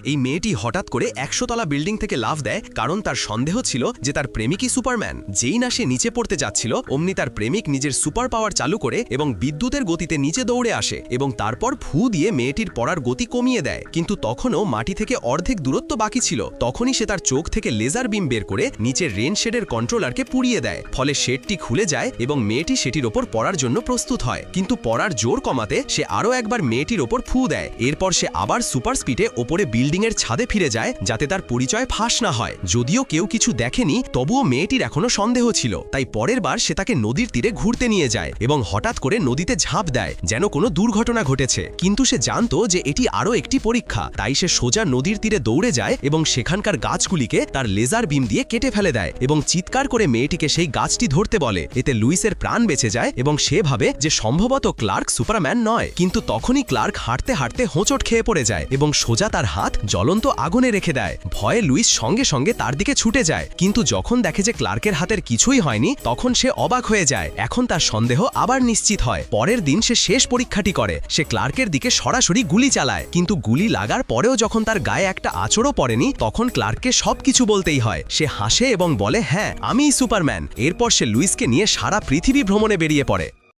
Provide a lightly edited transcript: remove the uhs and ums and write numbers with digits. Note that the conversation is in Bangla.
এই মেয়েটি হঠাৎ করে 100 তলা বিল্ডিং থেকে লাফ দেয়, কারণ তার সন্দেহ ছিল যে তার প্রেমিকই সুপারম্যান। যেই না সে নিচে পড়তে যাচ্ছিল, অমনি তার প্রেমিক নিজের সুপার পাওয়ার চালু করে এবং বিদ্যুতের গতিতে নিচে দৌড়ে আসে এবং তারপর ফু দিয়ে মেয়েটির পড়ার গতি কমিয়ে দেয়। কিন্তু তখনও মাটি থেকে অর্ধেক দূরত্ব বাকি ছিল। তখনই সে তার চোখ থেকে লেজার বিম বের করে নিচের রেন শেডের কন্ট্রোলারকে পুড়িয়ে দেয়। ফলে শেডটি খুলে যায় এবং মেয়েটি সেটির ওপর পড়ার জন্য প্রস্তুত হয়। কিন্তু পড়ার জোর কমাতে সে আরও একবার মেয়েটির ওপর ফু দেয়। এরপর সে আবার সুপার স্পিডে ওপরে বিল্ডিংয়ের ছাদে ফিরে যায়, যাতে তার পরিচয় ফাঁস না হয়। যদিও কেউ কিছু দেখেনি, তবুও মেয়েটির এখনো সন্দেহ ছিল। তাই পরের বার সে তাকে নদীর তীরে ঘুরতে নিয়ে যায় এবং হঠাৎ করে নদীতে ঝাঁপ দেয়, যেন কোনো দুর্ঘটনা ঘটেছে। কিন্তু সে জানতো যে এটি আরও একটি পরীক্ষা। তাই সে সোজা নদীর তীরে দৌড়ে যায় এবং সেখানকার গাছগুলিকে তার লেজার বিম দিয়ে কেটে ফেলে দেয় এবং চিৎকার করে মেয়েটিকে সেই গাছটি ধরতে বলে। এতে লুইসের প্রাণ বেঁচে যায় এবং সে ভাবে যে সম্ভবত ক্লার্ক সুপারম্যান নয়। কিন্তু তখনই ক্লার্ক হাঁটতে হাঁটতে হোঁচট খেয়ে পড়ে যায় এবং সোজা তার হাত জ্বলন্ত আগুনে রেখে দেয়। ভয়ে লুইস সঙ্গে সঙ্গে তার দিকে ছুটে যায়, কিন্তু যখন দেখে যে ক্লার্কের হাতের কিছুই হয়নি, তখন সে অবাক হয়ে যায়। এখন তার সন্দেহ আবার নিশ্চিত হয়। পরের দিন সে শেষ পরীক্ষাটি করে। সে ক্লার্কের দিকে সরাসরি গুলি চালায়, কিন্তু গুলি লাগার পরেও যখন তার গায়ে একটা আঁচড়ও পড়েনি, তখন ক্লার্ককে সবকিছু বলতেই হয়। সে হাসে এবং বলে, হ্যাঁ, আমিই সুপারম্যান। এরপর সে লুইসকে নিয়ে সারা পৃথিবী ভ্রমণে বেরিয়ে পড়ে।